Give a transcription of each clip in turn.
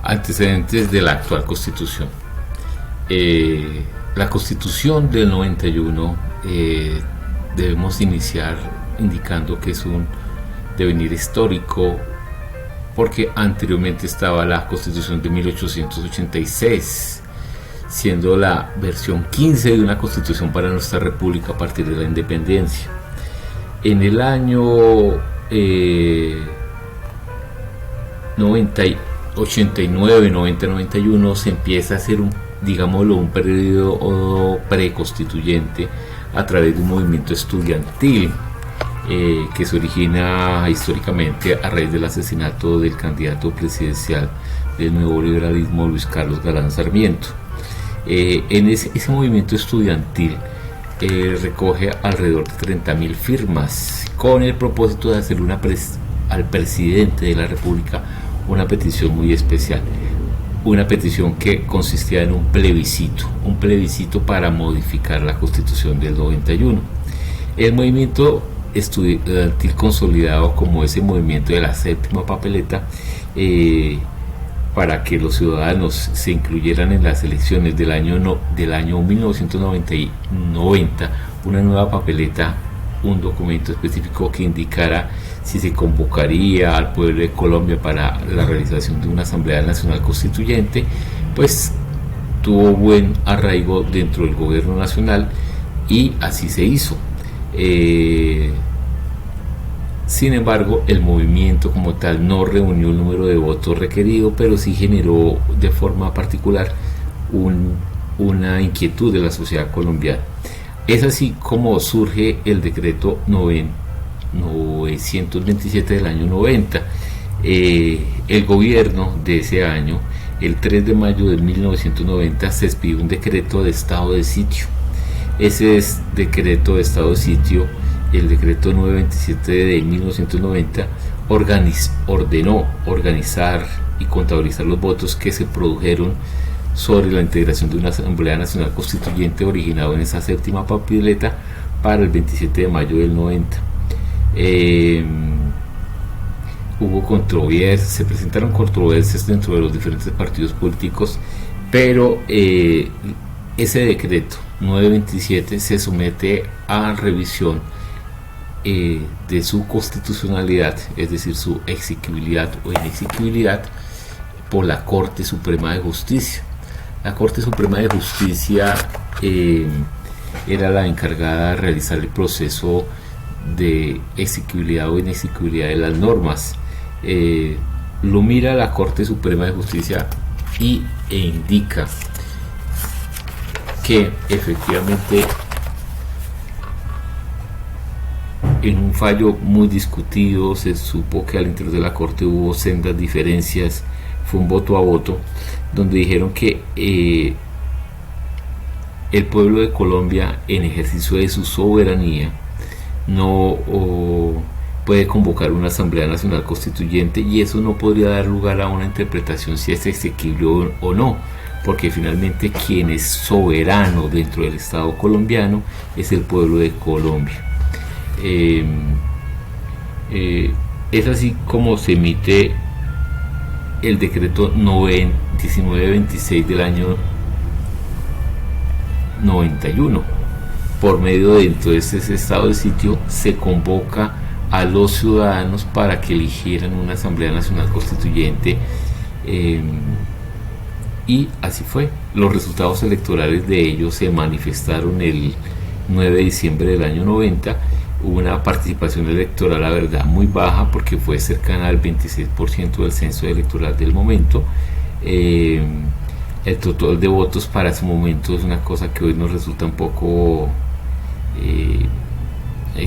Antecedentes de la actual Constitución. La Constitución del 91 debemos iniciar indicando que es un devenir histórico, porque anteriormente estaba la Constitución de 1886, siendo la versión 15 de una Constitución para nuestra República a partir de la independencia. En el año 89, 90, 91 se empieza a hacer un periodo preconstituyente a través de un movimiento estudiantil que se origina históricamente a raíz del asesinato del candidato presidencial del nuevo liberalismo, Luis Carlos Galán Sarmiento. En ese movimiento estudiantil recoge alrededor de 30.000 firmas con el propósito de hacer al presidente de la República una petición muy especial, una petición que consistía en un plebiscito para modificar la Constitución del 91. El movimiento estudiantil, consolidado como ese movimiento de la séptima papeleta, para que los ciudadanos se incluyeran en las elecciones del año 1990, una nueva papeleta, un documento específico que indicara si se convocaría al pueblo de Colombia para la realización de una Asamblea Nacional Constituyente, pues tuvo buen arraigo dentro del gobierno nacional y así se hizo. Sin embargo, el movimiento como tal no reunió el número de votos requerido, pero sí generó de forma particular una inquietud de la sociedad colombiana. Es así como surge el decreto 927 del año 90. El gobierno de ese año, el 3 de mayo de 1990, se expidió un decreto de estado de sitio. Ese decreto de estado de sitio, el decreto 927 de 1990, ordenó organizar y contabilizar los votos que se produjeron sobre la integración de una Asamblea Nacional Constituyente originado en esa séptima papeleta para el 27 de mayo del 90. Hubo controversias, se presentaron controversias dentro de los diferentes partidos políticos, pero ese decreto 927 se somete a revisión de su constitucionalidad, es decir, su exequibilidad o inexequibilidad, por la Corte Suprema de Justicia. La Corte Suprema de Justicia era la encargada de realizar el proceso de exequibilidad o inexequibilidad de las normas. Lo mira la Corte Suprema de Justicia e indica que efectivamente, en un fallo muy discutido, se supo que al interior de la Corte hubo sendas diferencias, fue un voto a voto, donde dijeron que el pueblo de Colombia, en ejercicio de su soberanía, no puede convocar una Asamblea Nacional Constituyente, y eso no podría dar lugar a una interpretación si es exequible o no, porque finalmente quien es soberano dentro del Estado colombiano es el pueblo de Colombia. Es así como se emite el decreto 1926 del año 91. Por medio de entonces ese estado de sitio se convoca a los ciudadanos para que eligieran una Asamblea Nacional Constituyente, y así fue. Los resultados electorales de ellos se manifestaron el 9 de diciembre del año 90. Hubo una participación electoral, la verdad, muy baja, porque fue cercana al 26% del censo electoral del momento. El total de votos para ese momento es una cosa que hoy nos resulta un poco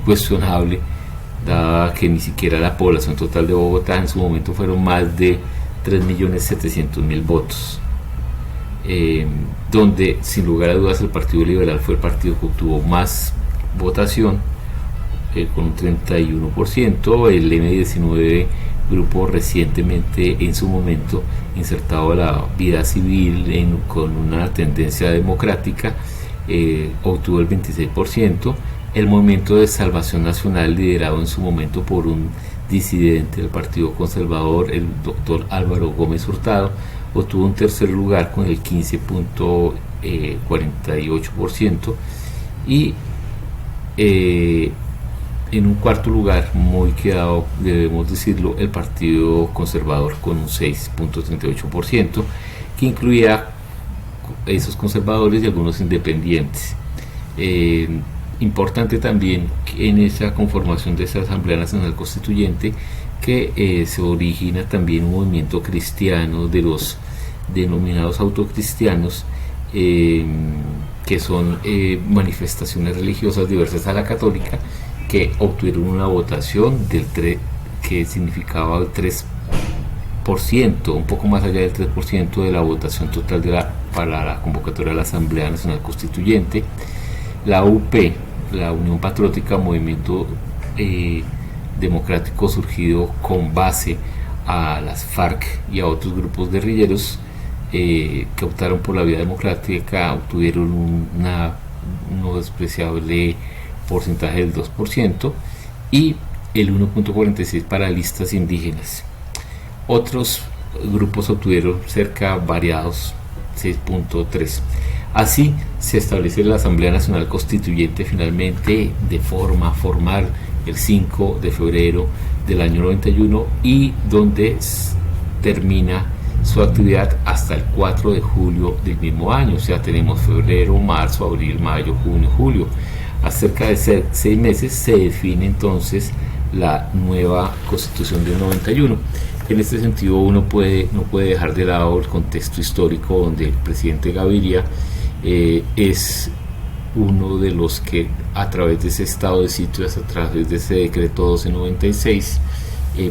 cuestionable, dada que ni siquiera la población total de Bogotá en su momento fueron más de 3.700.000 votos, donde sin lugar a dudas el Partido Liberal fue el partido que obtuvo más votación, con un 31%. El M19, grupo recientemente en su momento insertado a la vida civil con una tendencia democrática, obtuvo el 26%. El Movimiento de Salvación Nacional, liderado en su momento por un disidente del Partido Conservador, el doctor Álvaro Gómez Hurtado, obtuvo un tercer lugar con el 15.48% y en un cuarto lugar, muy quedado, debemos decirlo, el Partido Conservador con un 6.38%, que incluía esos conservadores y algunos independientes. Importante también en esa conformación de esa Asamblea Nacional Constituyente que se origina también un movimiento cristiano de los denominados autocristianos, que son manifestaciones religiosas diversas a la católica, que obtuvieron una votación que significaba el 3%, un poco más allá del 3% de la votación total para la convocatoria de la Asamblea Nacional Constituyente. La UP, la Unión Patriótica, movimiento democrático surgido con base a las FARC y a otros grupos guerrilleros que optaron por la vía democrática, obtuvieron un despreciable porcentaje del 2% y el 1.46% para listas indígenas. Otros grupos obtuvieron cerca variados 6.3%. Así se establece la Asamblea Nacional Constituyente finalmente de forma formal el 5 de febrero del año 91 y donde termina su actividad hasta el 4 de julio del mismo año. O sea, tenemos febrero, marzo, abril, mayo, junio, julio. A cerca de 6 meses se define entonces la nueva Constitución del 91. En este sentido no puede dejar de lado el contexto histórico donde el presidente Gaviria es uno de los que a través de ese estado de sitio, a través de ese decreto 1296,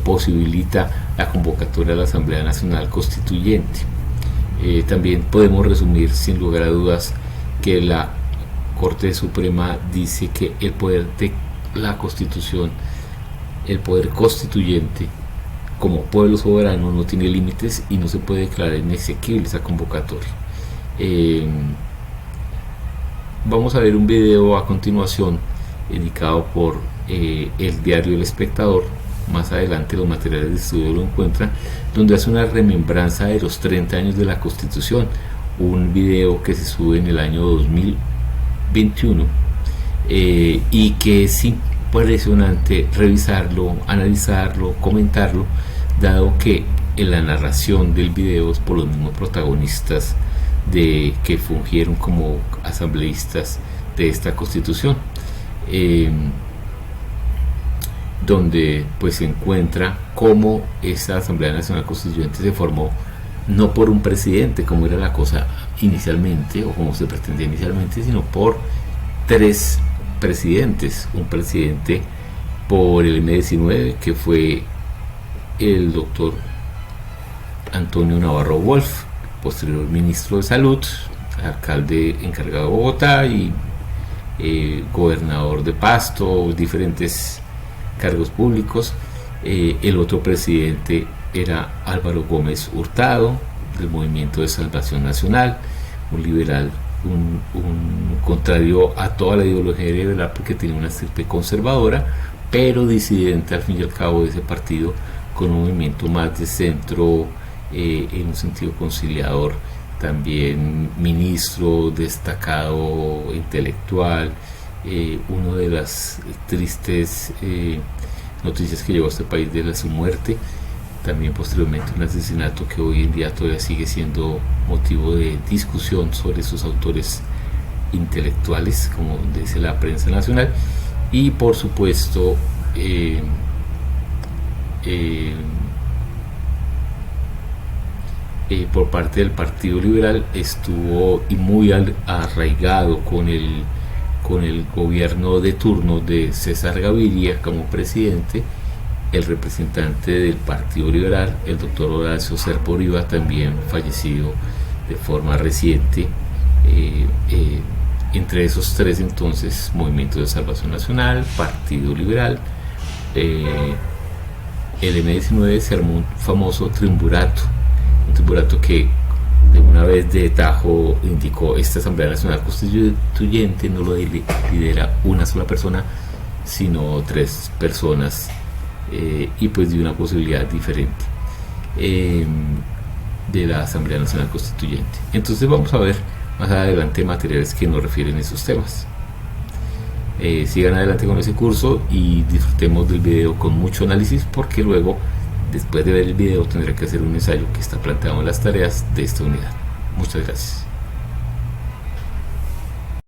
posibilita la convocatoria de la Asamblea Nacional Constituyente. También podemos resumir sin lugar a dudas que la Corte Suprema dice que el poder de la Constitución, el poder constituyente como pueblo soberano, no tiene límites y no se puede declarar inexequible esa convocatoria. Vamos a ver un video a continuación indicado por el diario El Espectador. Más adelante los materiales de estudio lo encuentran, donde hace una remembranza de los 30 años de la Constitución, un video que se sube en el año 2021 y que es impresionante revisarlo, analizarlo, comentarlo, dado que en la narración del video es por los mismos protagonistas que fungieron como asambleístas de esta Constitución, donde pues se encuentra cómo esa Asamblea Nacional Constituyente se formó no por un presidente como era la cosa inicialmente o como se pretendía inicialmente, sino por 3 presidentes. Un presidente por el M19, que fue el doctor Antonio Navarro Wolf, posterior ministro de Salud, alcalde encargado de Bogotá y gobernador de Pasto, diferentes cargos públicos. El otro presidente era Álvaro Gómez Hurtado, del Movimiento de Salvación Nacional, un liberal, un contrario a toda la ideología liberal porque tenía una estirpe conservadora, pero disidente al fin y al cabo de ese partido, con un movimiento más de centro, en un sentido conciliador. También ministro destacado, intelectual, una de las tristes noticias que llegó a este país de su muerte, también posteriormente un asesinato que hoy en día todavía sigue siendo motivo de discusión sobre sus autores intelectuales, como dice la prensa nacional. Y por supuesto por parte del Partido Liberal estuvo y muy arraigado con el gobierno de turno de César Gaviria como presidente, el representante del Partido Liberal, el doctor Horacio Serpa Uribe, también fallecido de forma reciente. Entre esos 3 entonces, Movimiento de Salvación Nacional, Partido Liberal, el M19, se armó un famoso triunvirato, que de una vez de tajo indicó: esta Asamblea Nacional Constituyente no lo lidera una sola persona, sino 3 personas, y pues de una posibilidad diferente. de la Asamblea Nacional Constituyente. Entonces vamos a ver más adelante materiales que nos refieren a esos temas. Sigan adelante con ese curso y disfrutemos del video con mucho análisis, porque luego, después de ver el video, tendré que hacer un ensayo que está planteado en las tareas de esta unidad. Muchas gracias.